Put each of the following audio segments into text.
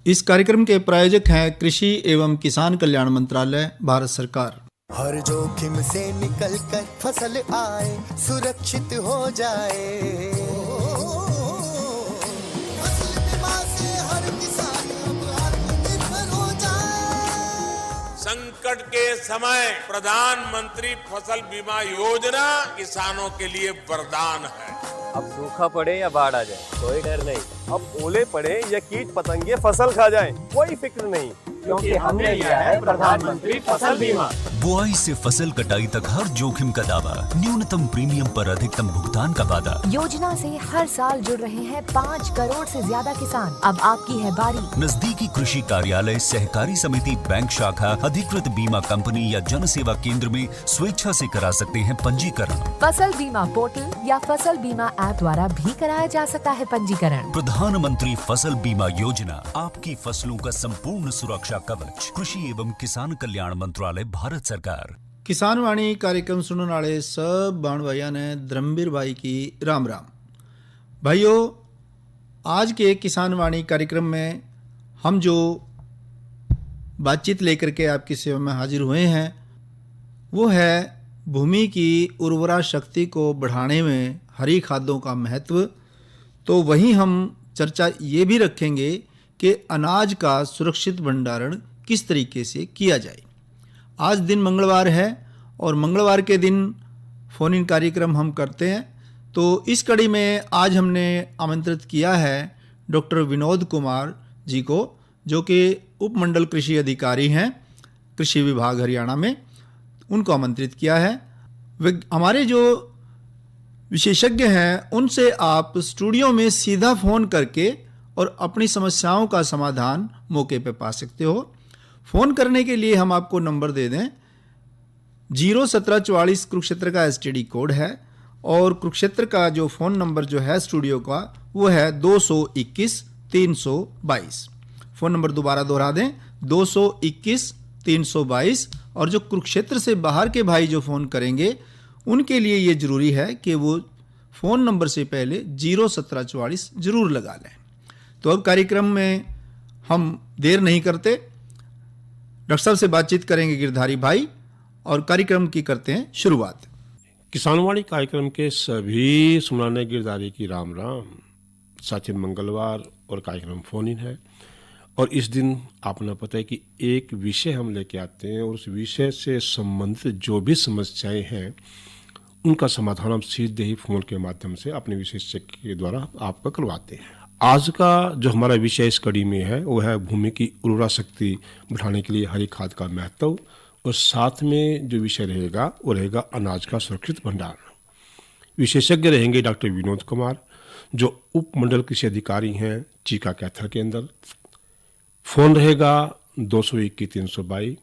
इस कार्यक्रम के प्रायोजक हैं कृषि एवं किसान कल्याण मंत्रालय, भारत सरकार। हर जोखिम से निकल कर फसल आए, सुरक्षित हो जाए। फसल बीमा से हर किसान अब आत्मनिर्भर हो जाए। संकट के समय प्रधानमंत्री फसल बीमा योजना किसानों के लिए वरदान है। अब सूखा पड़े या बाढ़ आ जाए, कोई डर नहीं। अब ओले पड़े या कीट पतंगे फसल खा जाए, कोई फिक्र नहीं, क्योंकि हमने लिया है प्रधानमंत्री फसल बीमा। बुआई से फसल कटाई तक हर जोखिम का दावा, न्यूनतम प्रीमियम पर अधिकतम भुगतान का वादा। योजना से हर साल जुड़ रहे हैं 5 करोड़ से ज्यादा किसान। अब आपकी है बारी। नजदीकी कृषि कार्यालय, सहकारी समिति, बैंक शाखा, अधिकृत बीमा कंपनी या जन सेवा केंद्र में स्वेच्छा से करा सकते हैं पंजीकरण। फसल बीमा पोर्टल या फसल बीमा ऐप द्वारा भी कराया जा सकता है पंजीकरण। प्रधानमंत्री फसल बीमा योजना, आपकी फसलों का संपूर्ण सुरक्षा कवच। कृषि एवं किसान कल्याण मंत्रालय, भारत सरकार। किसान वाणी कार्यक्रम सुनने वाले सब बाण भाइयों ने धर्मवीर भाई की राम राम। भाइयों, आज के किसान वाणी कार्यक्रम में हम जो बातचीत लेकर के आपकी सेवा में हाजिर हुए हैं वो है भूमि की उर्वरा शक्ति को बढ़ाने में हरी खादों का महत्व। तो वहीं हम चर्चा ये भी रखेंगे कि अनाज का सुरक्षित भंडारण किस तरीके से किया जाए। आज दिन मंगलवार है और मंगलवार के दिन फ़ोन इन कार्यक्रम हम करते हैं। तो इस कड़ी में आज हमने आमंत्रित किया है डॉक्टर विनोद कुमार जी को, जो कि उपमंडल कृषि अधिकारी हैं कृषि विभाग हरियाणा में। उनको आमंत्रित किया है। हमारे जो विशेषज्ञ हैं उनसे आप स्टूडियो में सीधा फ़ोन करके और अपनी समस्याओं का समाधान मौके पे पा सकते हो। फ़ोन करने के लिए हम आपको नंबर दे दें। 01744 कुरुक्षेत्र का STD कोड है और कुरुक्षेत्र का जो फ़ोन नंबर जो है स्टूडियो का वो है 221 322। फ़ोन नंबर दोबारा दोहरा दें, 221 322। और जो कुरुक्षेत्र से बाहर के भाई जो फ़ोन करेंगे उनके लिए ये ज़रूरी है कि वो फ़ोन नंबर से पहले 01744 ज़रूर लगा लें। तो अब कार्यक्रम में हम देर नहीं करते, डॉक्टर साहब से बातचीत करेंगे गिरधारी भाई और कार्यक्रम की करते हैं शुरुआत। किसानवाणी कार्यक्रम के सभी सुनाने गिरधारी की राम राम। साथी मंगलवार और कार्यक्रम फोन इन है और इस दिन आपने पता है कि एक विषय हम लेके आते हैं और उस विषय से संबंधित जो भी समस्याएं हैं उनका समाधान हम सीधे ही फोन के माध्यम से अपने विशेषज्ञ के द्वारा आपका करवाते हैं। आज का जो हमारा विषय इस कड़ी में है वो है भूमि की उर्वरा शक्ति बढ़ाने के लिए हरी खाद का महत्व, और साथ में जो विषय रहेगा वो रहेगा अनाज का सुरक्षित भंडारण। विशेषज्ञ रहेंगे डॉक्टर विनोद कुमार, जो उपमंडल कृषि अधिकारी हैं चीका कैथल के अंदर। फोन रहेगा 221 322,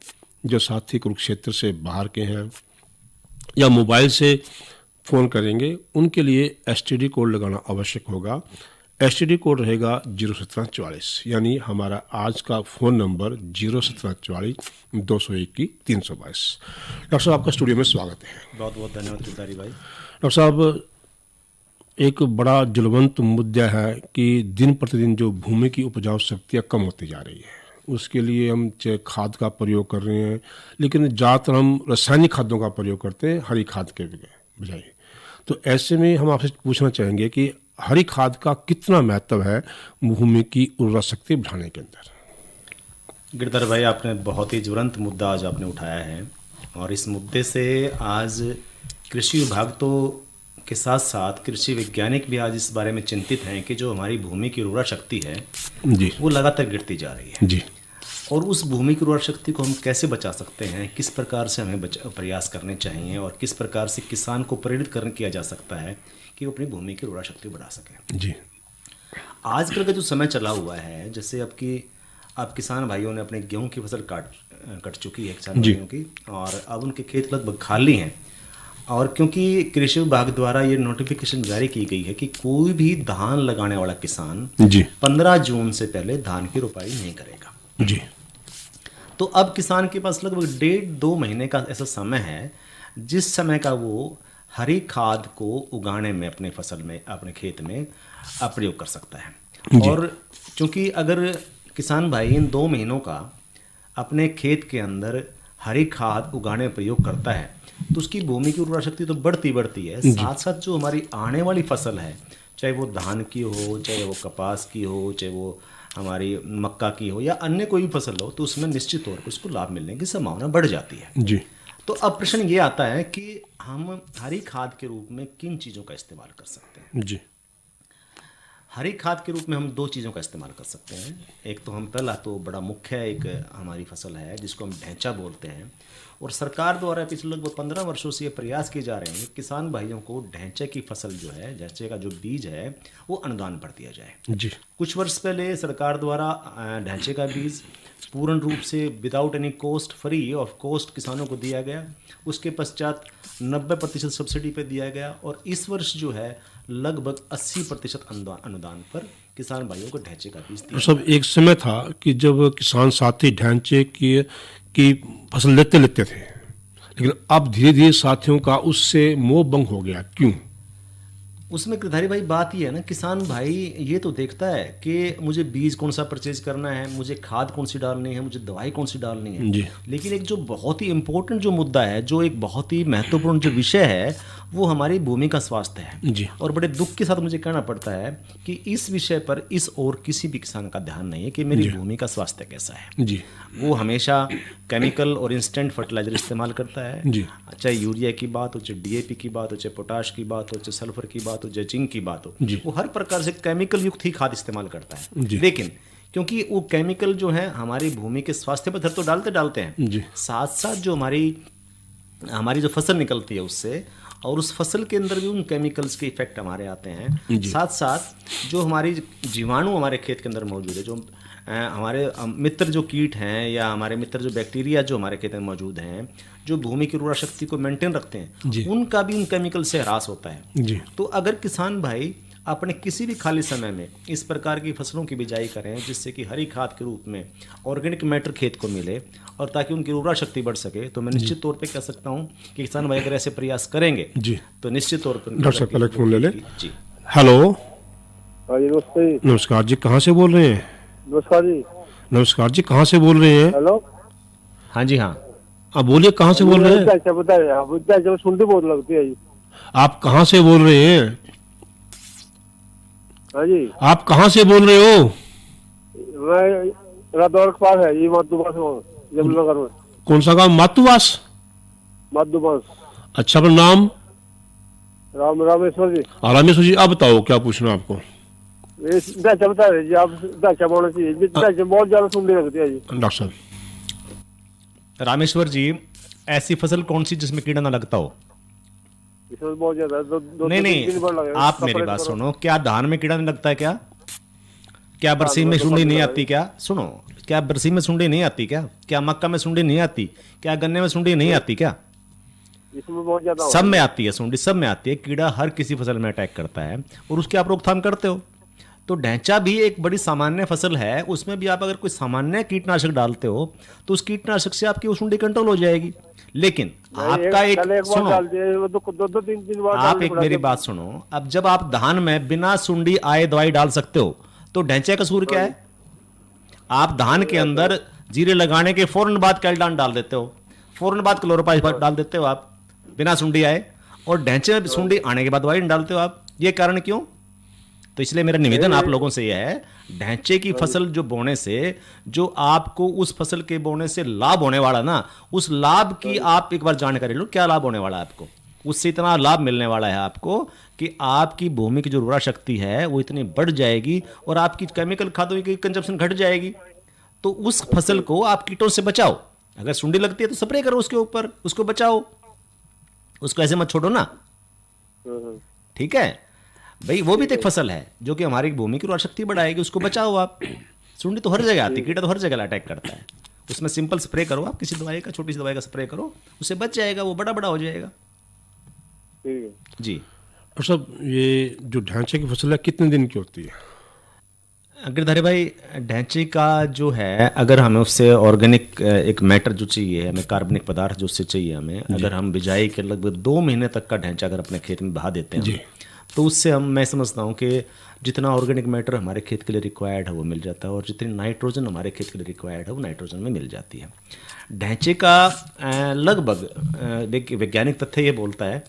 जो साथी कुरुक्षेत्र से बाहर के हैं या मोबाइल से फ़ोन करेंगे उनके लिए STD कोड लगाना आवश्यक होगा। STD कोड रहेगा 01744, यानी हमारा आज का फ़ोन नंबर 01744 221 322। डॉक्टर साहब, आपका स्टूडियो में स्वागत है। बहुत बहुत धन्यवाद गिरधारी भाई। डॉक्टर साहब, एक बड़ा ज्वलंत मुद्दा है कि दिन प्रतिदिन जो भूमि की उपजाऊ शक्तियाँ कम होती जा रही है, उसके लिए हम चाहे खाद का प्रयोग कर रहे हैं, लेकिन ज़्यादातर हम रासायनिक खादों का प्रयोग करते हैं हरी खाद के बजाय। तो ऐसे में हम आपसे पूछना चाहेंगे कि हरी खाद का कितना महत्व है भूमि की उर्वरा शक्ति बढ़ाने के अंदर। गिरधर भाई, आपने बहुत ही ज्वलंत मुद्दा आज आपने उठाया है और इस मुद्दे से आज कृषि विभाग तो के साथ साथ कृषि वैज्ञानिक भी आज इस बारे में चिंतित हैं कि जो हमारी भूमि की उर्वरा शक्ति है जी वो लगातार गिरती जा रही है जी। और उस भूमि की उर्वरा शक्ति को हम कैसे बचा सकते हैं, किस प्रकार से हमें प्रयास करने चाहिए और किस प्रकार से किसान को प्रेरित किया जा सकता है कि वो अपनी भूमि की उर्वरा शक्ति बढ़ा सके। जी, आजकल का जो समय चला हुआ है, जैसे अब किसान भाइयों ने अपने गेहूं की फसल कट चुकी है किसान भाइयों की, और अब उनके खेत लगभग खाली हैं। और क्योंकि कृषि विभाग द्वारा ये नोटिफिकेशन जारी की गई है कि कोई भी धान लगाने वाला किसान जी 15 जून से पहले धान की रोपाई नहीं करेगा जी। तो अब किसान के पास लगभग 1.5-2 महीने का ऐसा समय है जिस समय का वो हरी खाद को उगाने में अपने फसल में अपने खेत में प्रयोग कर सकता है। और क्योंकि अगर किसान भाई इन 2 महीनों का अपने खेत के अंदर हरी खाद उगाने में प्रयोग करता है तो उसकी भूमि की उर्वरा शक्ति तो बढ़ती है। साथ साथ जो हमारी आने वाली फसल है, चाहे वो धान की हो, चाहे वो कपास की हो, चाहे वो हमारी मक्का की हो या अन्य कोई भी फसल हो, तो उसमें निश्चित तौर पर उसको लाभ मिलने की संभावना बढ़ जाती है। जी। तो अब प्रश्न ये आता है कि हम हरी खाद के रूप में किन चीज़ों का इस्तेमाल कर सकते हैं। जी। हरी खाद के रूप में हम 2 चीज़ों का इस्तेमाल कर सकते हैं। एक तो हम पहला तो बड़ा मुख्य एक हमारी फसल है जिसको हम ढैंचा बोलते हैं, और सरकार द्वारा पिछले लगभग 15 वर्षों से ये प्रयास किए जा रहे हैं कि किसान भाइयों को ढैंचे की फसल जो है, ढैंचे का जो बीज है वो अनुदान पर दिया जाए। जी। कुछ वर्ष पहले सरकार द्वारा ढैंचे का बीज पूर्ण रूप से without any cost, free of cost किसानों को दिया गया। उसके पश्चात 90% सब्सिडी पे दिया गया, और इस वर्ष जो है लगभग 80% अनुदान पर किसान भाइयों को ढैंचे का बीज दिया। सब एक समय था कि जब किसान साथी ढैंचे की फसल लेते थे, लेकिन अब धीरे धीरे साथियों का उससे मोह भंग हो गया। क्यों? उसमें गिरधारी भाई बात ये है ना, किसान भाई ये तो देखता है कि मुझे बीज कौन सा परचेज करना है, मुझे खाद कौन सी डालनी है, मुझे दवाई कौन सी डालनी है जी। लेकिन एक जो बहुत ही इम्पोर्टेंट जो मुद्दा है, जो एक बहुत ही महत्वपूर्ण जो विषय है, वो हमारी भूमि का स्वास्थ्य है। जी। और बड़े दुख के साथ मुझे कहना पड़ता है कि इस विषय पर इस और किसी भी किसान का ध्यान नहीं है कि मेरी भूमि का स्वास्थ्य कैसा है। जी। वो हमेशा केमिकल और इंस्टेंट फर्टिलाइजर इस्तेमाल करता है। जी। चाहे यूरिया की बात हो, चाहे डीएपी की बात हो, चाहे पोटाश की बात हो, चाहे सल्फर की बात हो, चाहे जिंक की बात हो, वो हर प्रकार से केमिकल युक्त ही खाद इस्तेमाल करता है। लेकिन क्योंकि वो केमिकल जो है हमारी भूमि के स्वास्थ्य पर असर तो डालते हैं, साथ साथ जो हमारी जो फसल निकलती है उससे, और उस फसल के अंदर भी उन केमिकल्स के इफेक्ट हमारे आते हैं। साथ साथ जो हमारी जीवाणु हमारे खेत के अंदर मौजूद है, जो हमारे मित्र जो कीट हैं या हमारे मित्र जो बैक्टीरिया जो हमारे खेत में मौजूद हैं, जो भूमि की उर्वरा शक्ति को मेंटेन रखते हैं, उनका भी उन केमिकल से ह्रास होता है। तो अगर किसान भाई अपने किसी भी खाली समय में इस प्रकार की फसलों की बिजाई करें जिससे कि हरी खाद के रूप में ऑर्गेनिक मैटर खेत को मिले और ताकि उनकी उर्वरा शक्ति बढ़ सके, तो मैं निश्चित तौर पे कह सकता हूं कि किसान भाई अगर ऐसे प्रयास करेंगे तो निश्चित तौर पर। डॉक्टर साहब पहले फोन ले ले। जी। हेलो। नमस्ते। नमस्कार जी, कहाँ से बोल रहे हैं? नमस्कार जी। नमस्कार जी, कहाँ से बोल रहे हैं? हेलो। हाँ जी, हाँ आप बोलिए, कहाँ से बोल रहे हैं? सुनते बहुत लगती है जी। आप कहाँ से बोल रहे हैं? हाँ जी। आप कहाँ से बोल रहे हो? मैं रादौर के पास है जी, माधुबास जमनगर में। कौन सा गाँव? मातुवास। माधुबास। अच्छा, अपना नाम? रामेश्वर जी। रामेश्वर जी, आप बताओ क्या पूछना आपको? बता रहे जी आप, बोलना चाहिए, बहुत ज्यादा सुनने लगती है जी। डॉक्टर साहब। रामेश्वर जी, ऐसी फसल कौन सी जिसमें कीड़ा ना लगता हो? इसमें बहुत ज्यादा नहीं, आप मेरी बात सुनो, क्या धान में कीड़ा नहीं लगता है? क्या बरसी में सुंडी नहीं आती? क्या सुनो, क्या बरसी में सुंडी नहीं आती? क्या मक्का में सुंडी नहीं आती? क्या गन्ने में सुंडी नहीं आती? क्या इसमें बहुत ज्यादा सब में आती है सुंडी, सब में आती है। कीड़ा हर किसी फसल में अटैक करता है और उसकी आप रोकथाम करते हो। तो ढैंचा भी एक बड़ी सामान्य फसल है, उसमें भी आप अगर कोई सामान्य कीटनाशक डालते हो तो उस कीटनाशक से आपकी वो सुंडी कंट्रोल हो जाएगी। लेकिन आपका एक सुनो, आप एक मेरी बात सुनो, अब जब आप धान में बिना सुंडी आए दवाई डाल सकते हो तो ढैंचे का कसूर क्या है? आप धान के अंदर जीरे लगाने के फौरन बाद कैल्डान डाल देते हो, फौरन बाद क्लोरोपाइरिफॉस डाल देते हो आप बिना सुंडी आए, और ढैंचे में सुंडी आने के बाद दवाई डालते हो आप। ये कारण क्यों? तो इसलिए मेरा निवेदन आप लोगों से यह है, ढैंचे की फसल जो बोने से, जो आपको उस फसल के बोने से लाभ होने वाला ना, उस लाभ की आप एक बार जानकारी लो। क्या लाभ होने वाला है आपको? उससे इतना लाभ मिलने वाला है आपको कि आपकी भूमि की जो उर्वरा शक्ति है वो इतनी बढ़ जाएगी और आपकी केमिकल खादों की कंजप्शन घट जाएगी। तो उस फसल को आप कीटों से बचाओ। अगर सुंडी लगती है तो स्प्रे करो उसके ऊपर, उसको बचाओ, उसको ऐसे मत छोड़ो ना। ठीक है भाई, वो भी तो एक फसल है जो कि हमारी भूमि की उर्वरा शक्ति बढ़ाएगी, उसको बचाओ आप। सुंडी तो हर जगह आती है, कीड़ा तो हर जगह अटैक करता है। उसमें सिंपल स्प्रे करो आप, किसी दवाई का, छोटी सी दवाई का स्प्रे करो, उससे बच जाएगा, वो बड़ा बड़ा हो जाएगा। जी। और सब ये जो ढांचे की फसल है कितने दिन की होती है? गिरधारी भाई, ढैंचे का जो है, अगर हमें उससे ऑर्गेनिक एक मैटर जो चाहिए, हमें कार्बनिक पदार्थ जो उससे चाहिए हमें, अगर हम बिजाई के लगभग 2 महीने तक का ढैंचा अगर अपने खेत में बहा देते हैं तो उससे मैं समझता हूँ कि जितना ऑर्गेनिक मैटर हमारे खेत के लिए रिक्वायर्ड है वो मिल जाता है, और जितनी नाइट्रोजन हमारे खेत के लिए रिक्वायर्ड है वो नाइट्रोजन में मिल जाती है। ढांचे का लगभग देखिए वैज्ञानिक तथ्य ये बोलता है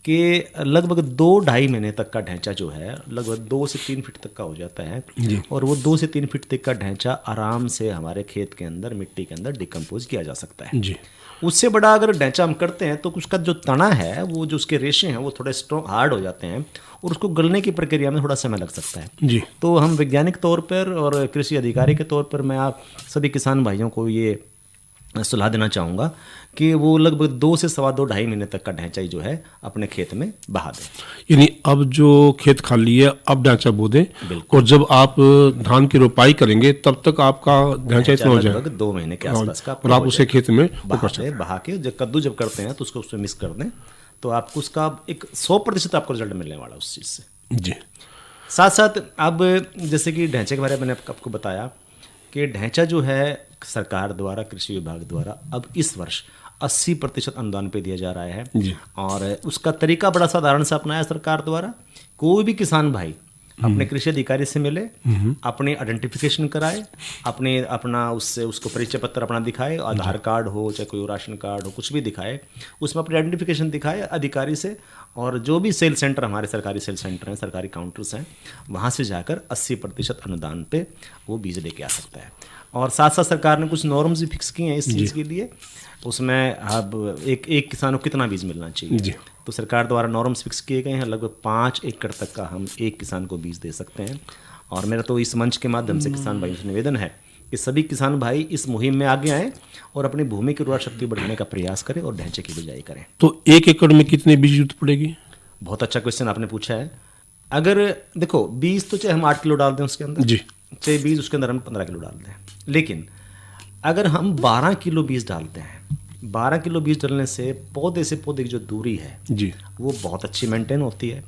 कि लगभग 2-2.5 महीने तक का ढांचा जो है लगभग 2 से 3 फीट तक का हो जाता है, और वो 2 से 3 फीट तक का ढांचा आराम से हमारे खेत के अंदर मिट्टी के अंदर डिकम्पोज किया जा सकता है। जी। उससे बड़ा अगर ढांचा हम करते हैं तो उसका जो तना है वो जो उसके रेशे हैं वो थोड़े स्ट्रॉन्ग हार्ड हो जाते हैं, और उसको गलने की प्रक्रिया में थोड़ा समय लग सकता है। जी। तो हम वैज्ञानिक तौर पर और कृषि अधिकारी के तौर पर मैं आप सभी किसान भाइयों को ये सलाह देना चाहूँगा कि वो लगभग 2 से 2.5 महीने तक का ढांचा ही जो है अपने खेत में बहा दें। यानी अब जो खेत खाली है अब ढांचा बो दें, और जब आप धान की रोपाई करेंगे तब तक आपका ढांचा इतना हो जाए लगभग 2 महीने के आसपास का, और आप उसे खेत में बहा के जब कद्दू जब करते हैं तो उसको उसमें मिक्स कर दें, तो आपको उसका एक 100% आपको रिजल्ट मिलने वाला है उस चीज़ से। जी। साथ साथ अब जैसे कि ढांचे के बारे में मैंने आपको बताया कि ढांचा जो है सरकार द्वारा, कृषि विभाग द्वारा अब इस वर्ष 80% अनुदान पे दिया जा रहा है जी। और उसका तरीका बड़ा साधारण सा अपनाया सरकार द्वारा। कोई भी किसान भाई अपने कृषि अधिकारी से मिले, अपने आइडेंटिफिकेशन कराए, अपना उससे उसको परिचय पत्र अपना दिखाए, आधार कार्ड हो चाहे कोई राशन कार्ड हो, कुछ भी दिखाए, उसमें अपनी आइडेंटिफिकेशन दिखाए अधिकारी से, और जो भी सेल सेंटर हमारे सरकारी सेल सेंटर हैं, सरकारी काउंटर्स हैं, वहाँ से जाकर 80% अनुदान पे वो बीज लेके आ सकता है। और साथ साथ सरकार ने कुछ नॉर्म्स भी फिक्स किए हैं इस चीज़ के लिए। उसमें अब एक किसान को कितना बीज मिलना चाहिए, तो सरकार द्वारा नॉर्म्स फिक्स किए गए हैं। लगभग 5 एकड़ तक का हम एक किसान को बीज दे सकते हैं। और मेरा तो इस मंच के माध्यम से किसान भाइयों से निवेदन है कि सभी किसान भाई इस मुहिम में आगे आएँ और अपनी भूमि की उर्वरा शक्ति बढ़ाने का प्रयास करें और ढांचे की बिजाई करें। तो 1 एकड़ में कितने बीज जरूरत पड़ेगी? बहुत अच्छा क्वेश्चन आपने पूछा है। अगर देखो बीज तो चाहे हम 8 किलो डाल दें उसके अंदर जी, चाहे बीज उसके अंदर हम 15 किलो डाल दें, लेकिन अगर हम 12 किलो बीज डालते हैं, 12 किलो बीज डालने से पौधे की जो दूरी है जी, वो बहुत अच्छी मेंटेन होती है,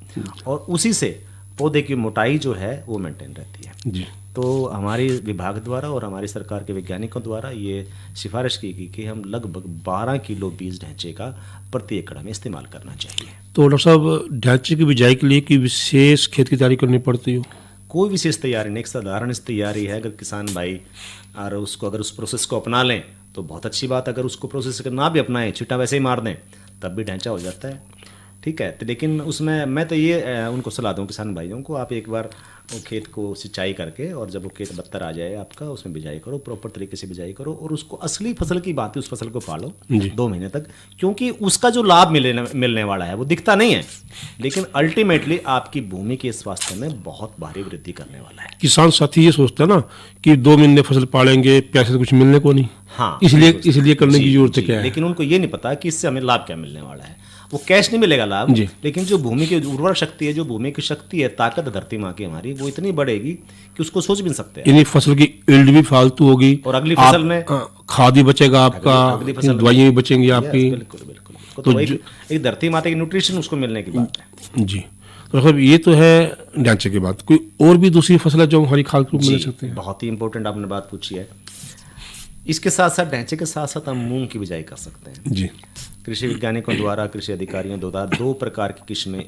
और उसी से पौधे की मोटाई जो है वो मेंटेन रहती है। जी। तो हमारी विभाग द्वारा और हमारी सरकार के वैज्ञानिकों द्वारा ये सिफारिश की गई कि हम लगभग 12 किलो बीज ढांचे का प्रति एकड़ में इस्तेमाल करना चाहिए। तो डॉक्टर साहब ढांचे की बिजाई के लिए कोई विशेष खेत की तैयारी करनी पड़ती हो? कोई विशेष तैयारी नहीं, एक साधारण सी तैयारी है। अगर किसान भाई और उसको अगर उस प्रोसेस को अपना लें तो बहुत अच्छी बात। अगर उसको प्रोसेस ना भी अपनाएं, छिट्टा वैसे ही मार दें, तब भी ढांचा हो जाता है। ठीक है, तो लेकिन उसमें मैं तो ये उनको सलाह दूँ किसान भाइयों को, आप एक बार वो खेत को सिंचाई करके और जब वो खेत बत्तर आ जाए आपका, उसमें बिजाई करो, प्रॉपर तरीके से बिजाई करो, और उसको असली फसल की बात है उस फसल को पालो 2 महीने तक, क्योंकि उसका जो लाभ मिलने वाला है वो दिखता नहीं है, लेकिन अल्टीमेटली आपकी भूमि के स्वास्थ्य में बहुत भारी वृद्धि करने वाला है। किसान साथी ये सोचता है ना कि 2 महीने फसल पालेंगे, पैसे तो कुछ मिलने को नहीं। हाँ, इसलिए करने की जरूरत क्या है? लेकिन उनको ये नहीं पता कि इससे हमें लाभ क्या मिलने वाला है। वो कैश नहीं मिलेगा लाभ, लेकिन जो भूमि की उर्वरा शक्ति है, जो भूमि की शक्ति है, ताकत है धरती माँ की हमारी, वो इतनी बढ़ेगी कि उसको सोच भी नहीं सकते। यानी फसल की यील्ड भी फालतू होगी, और अगली फसल में खाद भी बचेगा आपका, दवाइयाँ भी बचेंगी आपकी। बिल्कुल। तो एक धरती माता की न्यूट्रिशन उसको मिलने की बात है। जी। तो सब ये तो है ढांचे की बात। कोई और भी दूसरी फसल है जो हमारी खाद के रूप में ले सकते हैं? बहुत ही इंपॉर्टेंट आपने बात पूछी है। इसके साथ साथ ढांचे के साथ साथ हम मूंग की बिजाई कर सकते हैं। जी। कृषि वैज्ञानिकों द्वारा, कृषि अधिकारियों द्वारा 2 प्रकार की किस्में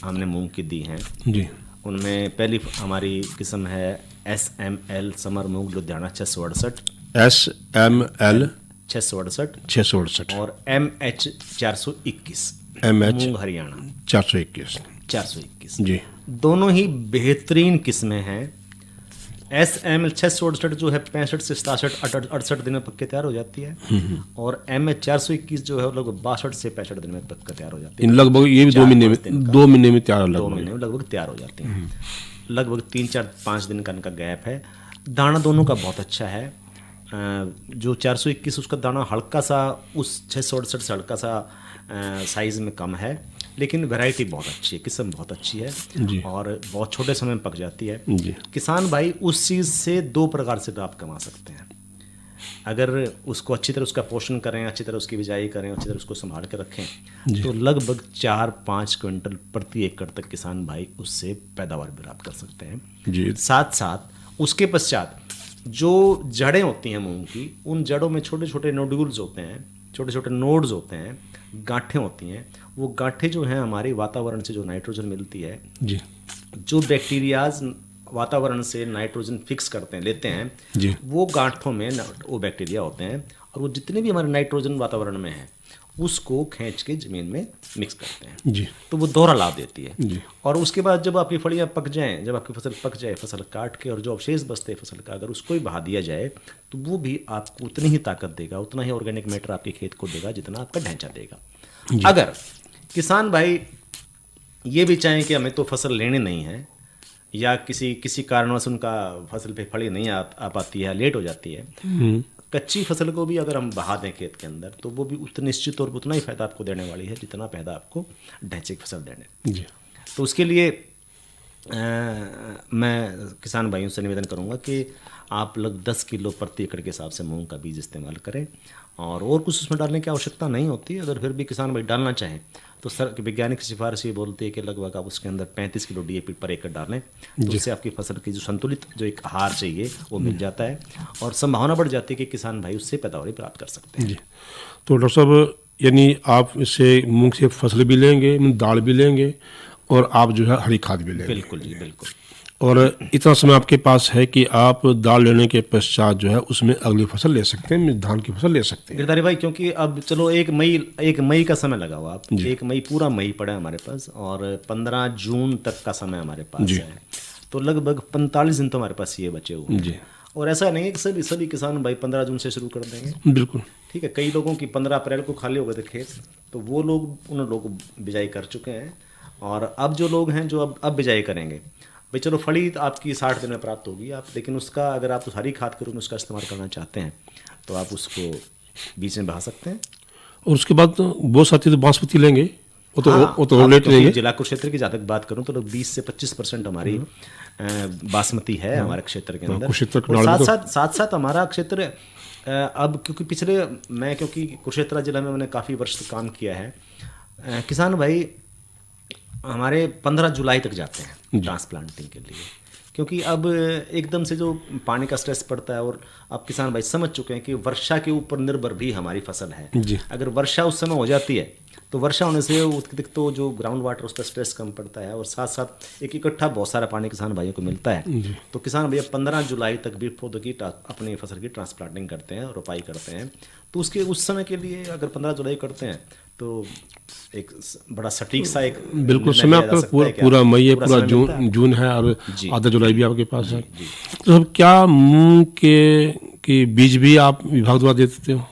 हमने मूंग की दी हैं। जी। उनमें पहली हमारी किस्म है SML समर मूंग लुधियाना 668, SML 668 और MH 421 मूंग हरियाणा 421 जी। दोनों ही बेहतरीन किस्में हैं। SML 668 जो है 65 से 67 68 दिन में पक के तैयार हो जाती है, और MH 421 जो है लगभग 62 से 65 दिन में पक के तैयार हो जाती है। लगभग ये भी 2 महीने में तैयार, 2 महीने में लगभग तैयार हो जाती है। लगभग 3-4-5 दिन का इनका गैप है। दाना दोनों का बहुत अच्छा है। जो 421 उसका दाना हल्का सा, उस 668 से हल्का सा साइज में कम है, लेकिन वैरायटी बहुत अच्छी है, किस्म बहुत अच्छी है जी। और बहुत छोटे समय में पक जाती है जी। किसान भाई उस चीज़ से 2 प्रकार से लाभ कमा सकते हैं। अगर उसको अच्छी तरह उसका पोषण करें, अच्छी तरह उसकी बिजाई करें, अच्छी तरह उसको संभाल के रखें, तो लगभग 4-5 क्विंटल प्रति एकड़ तक किसान भाई उससे पैदावार भी प्राप्त कर सकते हैं जी। साथ साथ उसके पश्चात जो जड़ें होती हैं मूंग की, उन जड़ों में छोटे छोटे नोड्यूल्स होते हैं, छोटे छोटे नोड्स होते हैं, गांठें होती हैं। वो गांठें जो हैं हमारे वातावरण से जो नाइट्रोजन मिलती है, जी जो बैक्टीरियाज वातावरण से नाइट्रोजन फिक्स करते हैं, लेते हैं, जी वो गांठों में वो बैक्टीरिया होते हैं और वो जितने भी हमारे नाइट्रोजन वातावरण में है उसको खींच के ज़मीन में मिक्स करते हैं। जी तो वो दोहरा लाभ देती है। जी। और उसके बाद जब आपकी फलियाँ पक जाएं, जब आपकी फसल पक जाए, फसल काट के और जो अवशेष बचते हैं फसल का, अगर उसको ही बहा दिया जाए तो वो भी आपको उतनी ही ताकत देगा, उतना ही ऑर्गेनिक मैटर आपके खेत को देगा जितना आपका ढांचा देगा। अगर किसान भाई ये भी चाहें कि हमें तो फसल लेनी नहीं है या किसी कारणवश उनका फसल पे फली नहीं आ पाती है, लेट हो जाती है, कच्ची फसल को भी अगर हम बहा दें खेत के अंदर तो वो भी उतना निश्चित तौर पर उतना ही फायदा आपको देने वाली है जितना फायदा आपको ढांचे की फसल देने। जी। तो उसके लिए मैं किसान भाइयों से निवेदन करूंगा कि आप लगभग 10 किलो प्रति एकड़ के हिसाब से मूंग का बीज इस्तेमाल करें और कुछ उसमें डालने की आवश्यकता नहीं होती। अगर फिर भी किसान भाई डालना चाहें तो सर वैज्ञानिक सिफारिश ये बोलती है कि लगभग आप उसके अंदर 35 किलो DAP पर एकड़ डालें, तो उससे आपकी फसल की जो संतुलित जो एक आहार चाहिए वो मिल जाता है और संभावना बढ़ जाती है कि किसान भाई उससे पैदावारी प्राप्त कर सकते हैं। जी। तो डॉक्टर साहब, यानी आप इससे मूंग से फसल भी लेंगे, दाल भी लेंगे और आप जो है हरी खाद भी लेंगे। बिल्कुल जी, बिल्कुल। और इतना समय आपके पास है कि आप दाल लेने के पश्चात जो है उसमें अगली फसल ले सकते हैं, धान की फसल ले सकते हैं। गिरधारी भाई, क्योंकि अब चलो 1 मई का समय लगा हुआ, आप 1 मई पूरा मई पड़ा है हमारे पास और 15 जून तक का समय हमारे पास है, तो लगभग 45 दिन तो हमारे पास ये बचे हुए हैं। और ऐसा नहीं है कि सभी किसान भाई 15 जून से शुरू कर देंगे। बिल्कुल ठीक है, कई लोगों की 15 अप्रैल को खाली हो गए थे खेत, तो वो लोग उन लोग बिजाई कर चुके हैं और अब जो लोग हैं जो अब बिजाई करेंगे, भाई चलो फली आपकी 60 दिन में प्राप्त होगी आप, लेकिन उसका अगर आप हरी खाद के रूप में उसका इस्तेमाल करना चाहते हैं तो आप उसको बीच में बहा सकते हैं। और उसके बाद बहुत साथी तो बासमती लेंगे, वो तो लेट लेंगे। जिला क्षेत्र की जहाँ तक बात करूँ तो 20 से 25% हमारी बासमती है हमारे क्षेत्र के अंदर। और साथ साथ हमारा क्षेत्र अब क्योंकि कुरुक्षेत्र जिला में मैंने काफ़ी वर्ष काम किया है, किसान भाई हमारे 15 जुलाई तक जाते हैं ट्रांसप्लांटिंग के लिए, क्योंकि अब एकदम से जो पानी का स्ट्रेस पड़ता है और अब किसान भाई समझ चुके हैं कि वर्षा के ऊपर निर्भर भी हमारी फसल है। अगर वर्षा उस समय हो जाती है तो वर्षा होने से तो जो ग्राउंड वाटर उस पर स्ट्रेस कम पड़ता है और साथ साथ एक इकट्ठा बहुत सारा पानी किसान भाइयों को मिलता है। तो किसान भैया 15 जुलाई तक भी पौधों की अपनी फसल की ट्रांसप्लांटिंग करते हैं, रोपाई करते हैं। तो उस समय के लिए अगर 15 जुलाई करते हैं तो एक बड़ा सटीक सा एक बिल्कुल समय आपका पूरा मई है, पूरा जून है और आधा जुलाई भी आपके पास है। तो अब क्या मूंग के बीज भी आप विभाग द्वारा दे देते हो?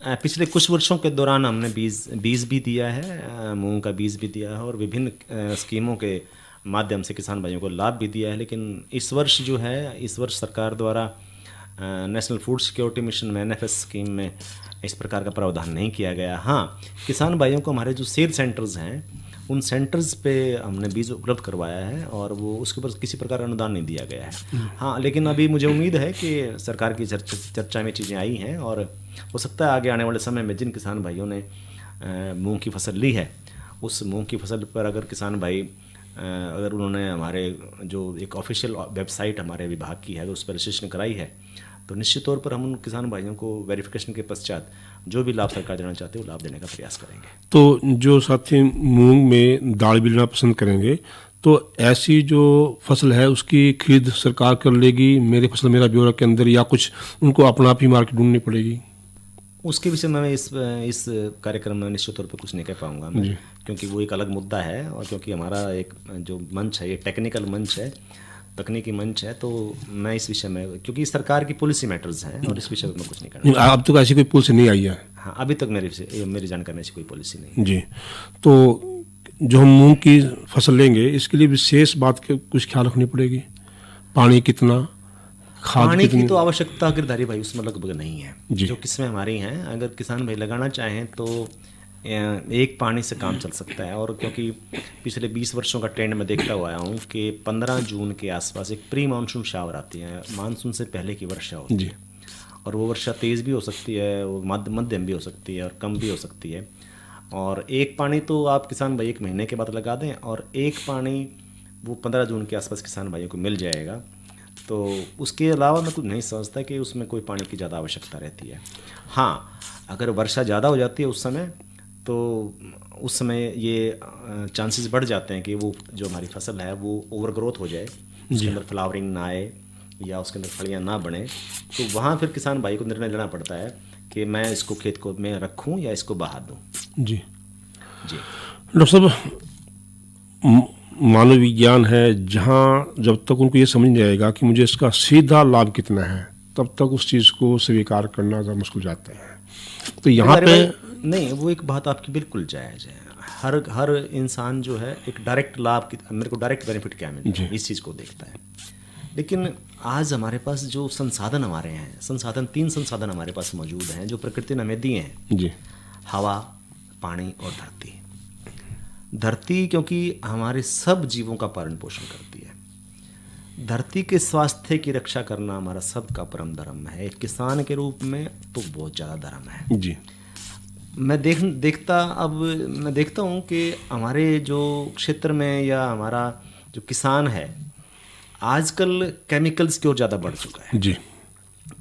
पिछले कुछ वर्षों के दौरान हमने बीज भी दिया है, मूंग का बीज भी दिया है और विभिन्न स्कीमों के माध्यम से किसान भाइयों को लाभ भी दिया है। लेकिन इस वर्ष सरकार द्वारा नेशनल फूड सिक्योरिटी मिशन में NFS स्कीम में इस प्रकार का प्रावधान नहीं किया गया। हाँ, किसान भाइयों को हमारे जो सेल सेंटर्स हैं उन सेंटर्स पे हमने बीज उपलब्ध करवाया है और वो उसके ऊपर किसी प्रकार अनुदान नहीं दिया गया है। हाँ, लेकिन अभी मुझे उम्मीद है कि सरकार की चर्चा में चीज़ें आई हैं और हो सकता है आगे आने वाले समय में जिन किसान भाइयों ने मूंग की फसल ली है उस मूंग की फसल पर अगर किसान भाई अगर उन्होंने हमारे जो एक ऑफिशियल वेबसाइट हमारे विभाग की है उस पर रजिस्ट्रेशन कराई है तो निश्चित तौर पर हम उन किसान भाइयों को वेरिफिकेशन के पश्चात जो भी लाभ सरकार देना चाहते हैं वो लाभ देने का प्रयास करेंगे। तो जो साथी मूंग में दाल भी लेना पसंद करेंगे तो ऐसी जो फसल है उसकी खरीद सरकार कर लेगी मेरे फसल मेरा ब्यौरा के अंदर, या कुछ उनको अपना आप ही मार्केट ढूंढनी पड़ेगी? उसके विषय में मैं इस कार्यक्रम में निश्चित तौर पर कुछ नहीं कह पाऊंगा मैं, क्योंकि वो एक अलग मुद्दा है और क्योंकि हमारा एक जो मंच है ये टेक्निकल मंच है, तकनीकी मंच है, तो मैं इस विषय में क्योंकि सरकार की पॉलिसी मैटर्स हैं और इस विषय में कुछ नहीं करना। अब तक ऐसी कोई पॉलिसी नहीं आई है? हाँ, अभी तक मेरी जानकारी में ऐसी कोई पॉलिसी नहीं जी। तो जो हम मूंग की फसल लेंगे इसके लिए विशेष बात के कुछ ख्याल रखनी पड़ेगी? पानी कितना, खाद पानी कितनी? की तो आवश्यकता गिरधारी भाई उसमें लगभग नहीं है जी। जो किस्में हमारी हैं अगर किसान भाई लगाना चाहें तो एक पानी से काम चल सकता है। और क्योंकि पिछले 20 वर्षों का ट्रेंड मैं देखता हुआ आया हूँ कि 15 जून के आसपास एक प्री मानसून शावर आती है, मानसून से पहले की वर्षा होती है और वो वर्षा तेज़ भी हो सकती है, वो मध्यम भी हो सकती है और कम भी हो सकती है। और एक पानी तो आप किसान भाई 1 महीने के बाद लगा दें और एक पानी वो 15 जून के आसपास किसान भाइयों को मिल जाएगा तो उसके अलावा मैं कुछ नहीं समझता कि उसमें कोई पानी की ज़्यादा आवश्यकता रहती है। हाँ, अगर वर्षा ज़्यादा हो जाती है उस समय, तो उस समय ये चांसेस बढ़ जाते हैं कि वो जो हमारी फसल है वो ओवरग्रोथ हो जाए, उसके अंदर फ्लावरिंग ना आए या उसके अंदर फलियाँ ना बने। तो वहाँ फिर किसान भाई को निर्णय लेना पड़ता है कि मैं इसको खेत को मैं रखूँ या इसको बहा दूँ। जी जी डॉक्टर साहब, मानव विज्ञान है, जहाँ जब तक उनको ये समझ नहीं आएगा कि मुझे इसका सीधा लाभ कितना है, तब तक उस चीज़ को स्वीकार करना ज़्यादा मुश्किल जाता है। तो यहाँ पे नहीं, वो एक बात आपकी बिल्कुल जायज़ है। हर इंसान जो है एक डायरेक्ट लाभ की, मेरे को डायरेक्ट बेनिफिट क्या मिलेगा, इस चीज़ को देखता है। लेकिन आज हमारे पास जो संसाधन हमारे हैं, तीन संसाधन हमारे पास मौजूद हैं जो प्रकृति ने हमें दिए हैं जी, हवा, पानी और धरती। धरती क्योंकि हमारे सब जीवों का पालन पोषण करती है। धरती के स्वास्थ्य की रक्षा करना हमारा सबका परम धर्म है। एक किसान के रूप में तो बहुत ज़्यादा धर्म है। जी, मैं देखता हूँ कि हमारे जो क्षेत्र में या हमारा जो किसान है आजकल केमिकल्स की ओर ज़्यादा बढ़ चुका है। जी,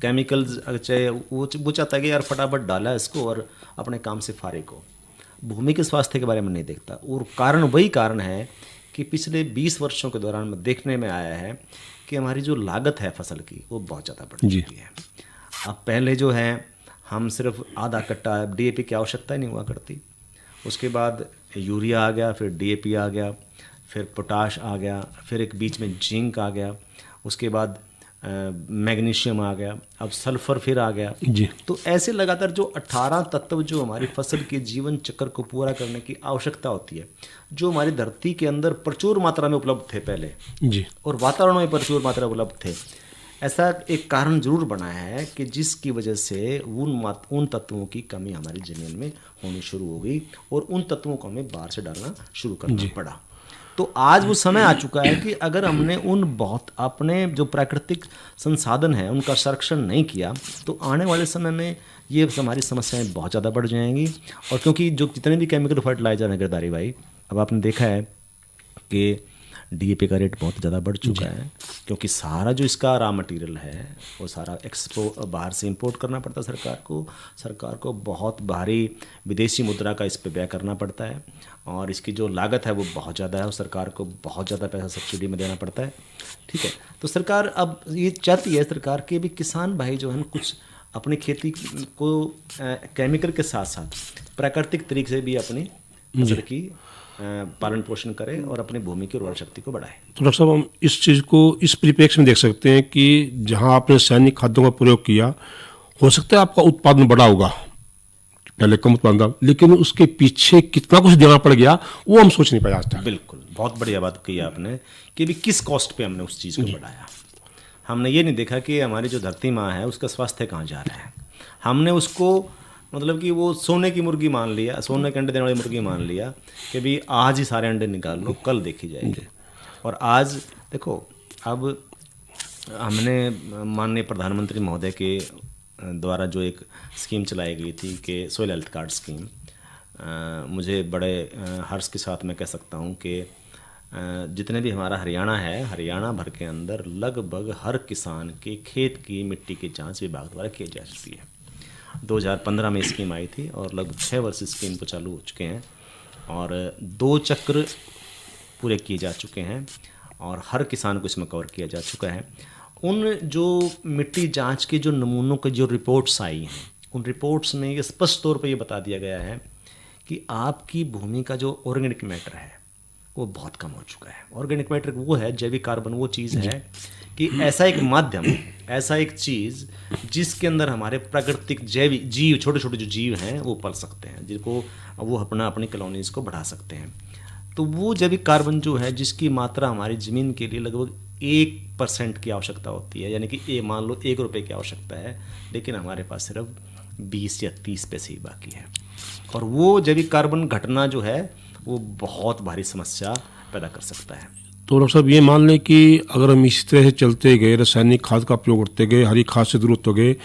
केमिकल्स चाहे वो चाहता है कि यार फटाफट डाला इसको और अपने काम से फारिग हो, भूमि के स्वास्थ्य के बारे में नहीं देखता। और वही कारण है कि पिछले 20 वर्षों के दौरान देखने में आया है कि हमारी जो लागत है फसल की वो बहुत ज़्यादा बढ़ चुकी है। अब पहले जो है हम सिर्फ आधा कट्टा DAP की आवश्यकता ही नहीं हुआ करती, उसके बाद यूरिया आ गया, फिर DAP आ गया, फिर पोटाश आ गया, फिर एक बीच में जिंक आ गया, उसके बाद मैग्नीशियम आ गया, अब सल्फर फिर आ गया। जी। तो ऐसे लगातार जो 18 तत्व जो हमारी फसल के जीवन चक्र को पूरा करने की आवश्यकता होती है, जो हमारी धरती के अंदर प्रचुर मात्रा में उपलब्ध थे पहले, जी, और वातावरण में प्रचुर मात्रा में उपलब्ध थे, ऐसा एक कारण जरूर बना है कि जिसकी वजह से उन तत्वों की कमी हमारी ज़मीन में होनी शुरू हो गई और उन तत्वों को हमें बाहर से डालना शुरू करना पड़ा। तो आज वो समय आ चुका है कि अगर हमने अपने जो प्राकृतिक संसाधन हैं उनका संरक्षण नहीं किया तो आने वाले समय में ये हमारी समस्याएं बहुत ज़्यादा बढ़ जाएंगी। और क्योंकि जो जितने भी केमिकल फर्टिलाइजर हैं गिरधारी भाई, अब आपने देखा है कि DAP का रेट बहुत ज़्यादा बढ़ चुका है, क्योंकि सारा जो इसका रॉ मटेरियल है वो सारा बाहर से इंपोर्ट करना पड़ता है सरकार को बहुत भारी विदेशी मुद्रा का इस पर व्यय करना पड़ता है, और इसकी जो लागत है वो बहुत ज़्यादा है और सरकार को बहुत ज़्यादा पैसा सब्सिडी में देना पड़ता है। ठीक है, तो सरकार अब ये चाहती है सरकार के भी किसान भाई जो है कुछ अपनी खेती को केमिकल के साथ साथ प्राकृतिक तरीके से भी अपनी फसल की पालन पोषण करें और अपनी भूमि की उर्वरा शक्ति को बढ़ाएं। तो डॉक्टर साहब, हम इस चीज़ को इस परिप्रेक्ष्य में देख सकते हैं कि जहां आपने रासायनिक खाद्यों का प्रयोग किया, हो सकता है आपका उत्पादन बड़ा होगा, पहले कम उत्पादन था, लेकिन उसके पीछे कितना कुछ देना पड़ गया वो हम सोच नहीं पाए आज तक। बिल्कुल, बहुत बढ़िया बात कही आपने कि भी किस कॉस्ट पे हमने उस चीज़ को बढ़ाया। हमने ये नहीं देखा कि हमारी जो धरती माँ है उसका स्वास्थ्य कहाँ जा रहा है। हमने उसको मतलब कि वो सोने की मुर्गी मान लिया, सोने के अंडे देने वाली मुर्गी मान लिया कि भी आज ही सारे अंडे निकाल लो, कल देखी जाएगी। और आज देखो, अब हमने माननीय प्रधानमंत्री महोदय के द्वारा जो एक स्कीम चलाई गई थी कि सोइल हेल्थ कार्ड स्कीम, मुझे बड़े हर्ष के साथ मैं कह सकता हूँ कि जितने भी हमारा हरियाणा है, हरियाणा भर के अंदर लगभग हर किसान के खेत की मिट्टी की जांच विभाग द्वारा की जा चुकी है। 2015 में स्कीम आई थी और लगभग 6 वर्ष स्कीम को चालू हो चुके हैं और 2 चक्र पूरे किए जा चुके हैं और हर किसान को इसमें कवर किया जा चुका है। उन जो मिट्टी जांच के जो नमूनों के जो रिपोर्ट्स आई हैं, उन रिपोर्ट्स में ये स्पष्ट तौर पर ये बता दिया गया है कि आपकी भूमि का जो ऑर्गेनिक मैटर है वो बहुत कम हो चुका है। ऑर्गेनिक मैटर वो है, जैविक कार्बन वो चीज़ है कि ऐसा एक माध्यम, ऐसा एक चीज़ जिसके अंदर हमारे प्राकृतिक जैविक जीव, छोटे छोटे जो जीव हैं वो पल सकते हैं, जिनको वो अपनी कॉलोनीज़ को बढ़ा सकते हैं। तो वो जैविक कार्बन जो है जिसकी मात्रा हमारी ज़मीन के लिए लगभग 1% की आवश्यकता होती है, यानी कि मान लो 1 रुपये की आवश्यकता है, लेकिन हमारे पास सिर्फ 20 या 30 पैसे ही बाकी है। और वो जैविक कार्बन घटना जो है वो बहुत भारी समस्या पैदा कर सकता है। तो डॉक्टर साहब, ये मान लें कि अगर हम इसी तरह से चलते गए, रासायनिक खाद का प्रयोग करते गए, हरी खाद से दूर होते गए,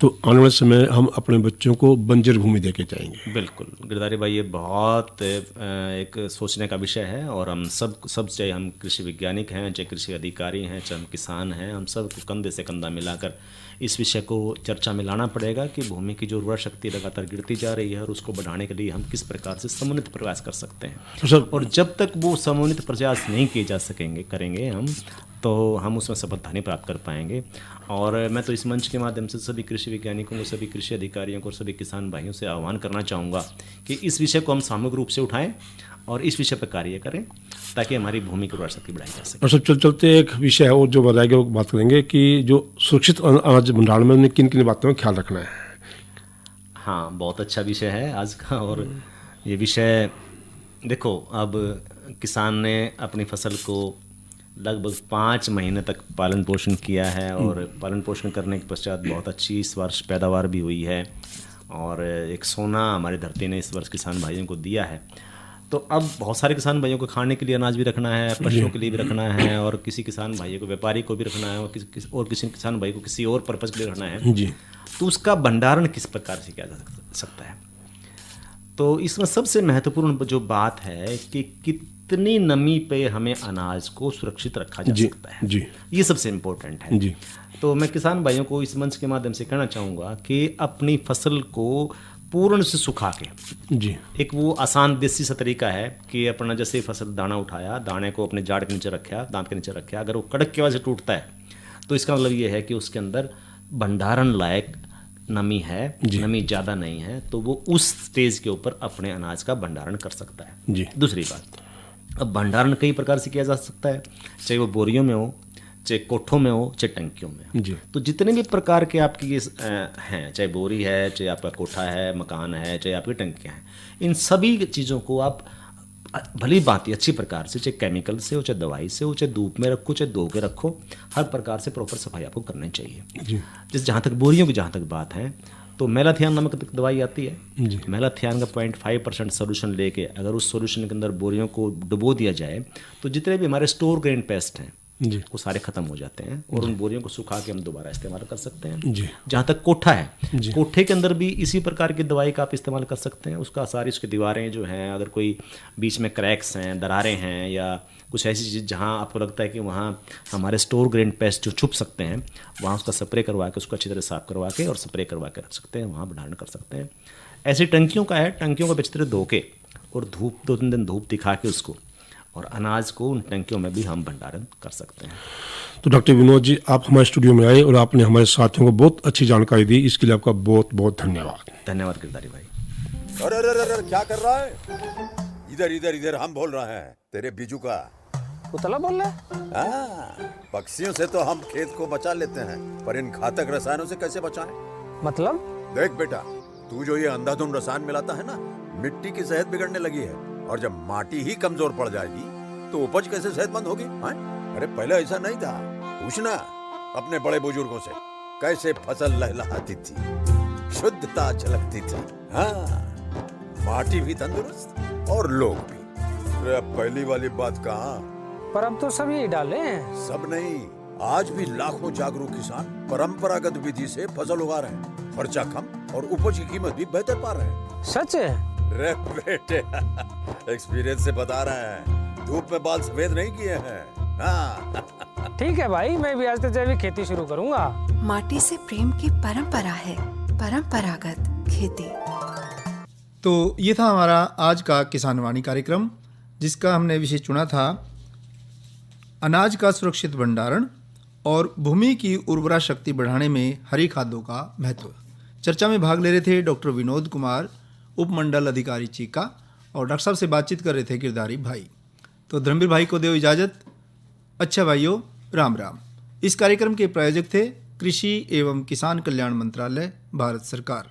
तो आने वाले समय हम अपने बच्चों को बंजर भूमि देके जाएंगे। बिल्कुल गिरधारी भाई, ये बहुत एक सोचने का विषय है। और हम सब चाहे हम कृषि वैज्ञानिक हैं, चाहे कृषि अधिकारी हैं, चाहे हम किसान हैं, हम सब कंधे से कंधा मिलाकर इस विषय को चर्चा में लाना पड़ेगा कि भूमि की जो उर्वरा शक्ति लगातार गिरती जा रही है और उसको बढ़ाने के लिए हम किस प्रकार से समन्वित प्रयास कर सकते हैं। और जब तक वो समन्वित प्रयास नहीं किए जा करेंगे हम, तो हम उसमें सफलता नहीं प्राप्त कर पाएंगे। और मैं तो इस मंच के माध्यम से सभी कृषि वैज्ञानिकों को, सभी कृषि अधिकारियों को और सभी किसान भाइयों से आह्वान करना चाहूँगा कि इस विषय को हम सामूहिक रूप से उठाएं और इस विषय पर कार्य करें ताकि हमारी भूमि की उर्वरा शक्ति बढ़ाई जा सके। और सब चलते एक विषय है और जो बताएगा वो बात करेंगे कि जो सुरक्षित अनाज भंडारण में किन किन बातों का ख्याल रखना है। हाँ, बहुत अच्छा विषय है आज का। और ये विषय देखो, अब किसान ने अपनी फसल को लगभग 5 महीने तक पालन पोषण किया है और पालन पोषण करने के पश्चात बहुत अच्छी इस वर्ष पैदावार भी हुई है और एक सोना हमारी धरती ने इस वर्ष किसान भाइयों को दिया है। तो अब बहुत सारे किसान भाइयों को खाने के लिए अनाज भी रखना है, पशुओं के लिए भी रखना है, और किसी किसान भाइयों को व्यापारी को भी रखना है, और किसी किसान भाई को किसी और पर्पज़ के लिए रखना है जी। तो उसका भंडारण किस प्रकार से किया जा सकता है। तो इसमें सबसे महत्वपूर्ण जो बात है कि कितनी नमी पे हमें अनाज को सुरक्षित रखा जा सकता है जी। ये सबसे इम्पोर्टेंट है जी। तो मैं किसान भाइयों को इस मंच के माध्यम से कहना चाहूँगा कि अपनी फसल को पूर्ण से सुखा के जी। एक वो आसान देसी सा तरीका है कि अपना जैसे फसल दाना उठाया, दाने को अपने जाड़ के नीचे रखा, दांत के नीचे रखा, अगर वो कड़क की वजह से टूटता है तो इसका मतलब ये है कि उसके अंदर भंडारण लायक नमी है, नमी ज़्यादा नहीं है, तो वो उस स्टेज के ऊपर अपने अनाज का भंडारण कर सकता है जी। दूसरी बात, अब भंडारण कई प्रकार से किया जा सकता है, चाहे वो बोरियों में हो, चाहे कोठों में हो, चाहे टंकियों में जी। तो जितने भी प्रकार के आपकी ये हैं, चाहे बोरी है, चाहे आपका कोठा है, मकान है, चाहे आपकी टंकियाँ हैं, इन सभी चीज़ों को आप भली बात अच्छी प्रकार से, चाहे केमिकल से हो, चाहे दवाई से हो, चाहे धूप में रखो, चाहे धो के रखो, हर प्रकार से प्रॉपर सफाई आपको करनी चाहिए जी। जिस जहाँ तक बोरियों की जहाँ तक बात है तो मेलाथियान नामक दवाई आती है, मेलाथियान का 0.5% सोल्यूशन लेके अगर उस सोल्यूशन के अंदर बोरियों को डुबो दिया जाए तो जितने भी हमारे स्टोर ग्रेन पेस्ट हैं वो सारे खत्म हो जाते हैं और उन बोरियों को सुखा के हम दोबारा इस्तेमाल कर सकते हैं। जहाँ तक कोठा है, कोठे के अंदर भी इसी प्रकार की दवाई का आप इस्तेमाल कर सकते हैं। उसका सारी उसकी दीवारें जो हैं, अगर कोई बीच में क्रैक्स हैं, दरारें हैं या कुछ ऐसी चीज़ जहाँ आपको लगता है कि वहाँ हमारे स्टोर ग्रेन पेस्ट जो छुप सकते हैं, वहाँ उसका स्प्रे करवा के उसको अच्छी तरह साफ करवा के और स्प्रे करवा के रख सकते हैं, वहाँ भंडारण कर सकते हैं। ऐसी टंकियों का है, टंकियों को अच्छी तरह धो के और धूप 2-3 दिन धूप दिखा के उसको और अनाज को उन टंकियों में भी हम भंडारण कर सकते हैं। तो डॉक्टर विनोद जी, आप हमारे स्टूडियो में आए और आपने हमारे साथियों को बहुत अच्छी जानकारी दी, इसके लिए आपका बहुत बहुत धन्यवाद। धन्यवाद गिरधारी भाई। अरे अरे अरे क्या कर रहा है? इधर इधर इधर हम बोल रहे हैं तेरे बीजू का। उतला बोल रहा है? हाँ, पक्षियों से तो हम खेत को बचा लेते हैं, पर इन घातक रसायनों से कैसे बचाएं? मतलब? देख बेटा, तू जो ये अंधाधुंध रसायन मिलाता है ना, मिट्टी की सेहत बिगड़ने लगी है और जब माटी ही कमजोर पड़ जाएगी तो उपज कैसे सेहतमंद होगी? अरे पहले ऐसा नहीं था, पूछना अपने बड़े बुजुर्गों से, कैसे फसल लहलहाती थी, शुद्धता झलकती थी। हाँ, माटी भी तंदुरुस्त और लोग भी। अरे अब पहली वाली बात कहाँ? पर अब तो सब यही डाले हैं। सब नहीं, आज भी लाखों जागरूक किसान परंपरागत विधि से फसल उगा रहे हैं, खर्चा कम और उपज की कीमत भी बेहतर पा रहे हैं। सच है? रे बेटे, एक्सपीरियंस से बता रहे हैं, धूप में बाल सफेद नहीं किए हैं। हाँ। ठीक है भाई, मैं भी आज से जैविक खेती शुरू करूंगा। माटी से प्रेम की परंपरा है, परंपरागत खेती। तो ये था हमारा आज का किसानवाणी कार्यक्रम, जिसका हमने विषय चुना था अनाज का सुरक्षित भंडारण और भूमि की उर्वरा शक्ति बढ़ाने में हरी खादों का महत्व। चर्चा में भाग ले रहे थे डॉक्टर विनोद कुमार, उपमंडल अधिकारी चीका, और डॉक्टर साहब से बातचीत कर रहे थे गिरधारी भाई। तो धर्मवीर भाई को दो इजाज़त। अच्छा भाइयों, राम राम। इस कार्यक्रम के प्रायोजक थे कृषि एवं किसान कल्याण मंत्रालय, भारत सरकार।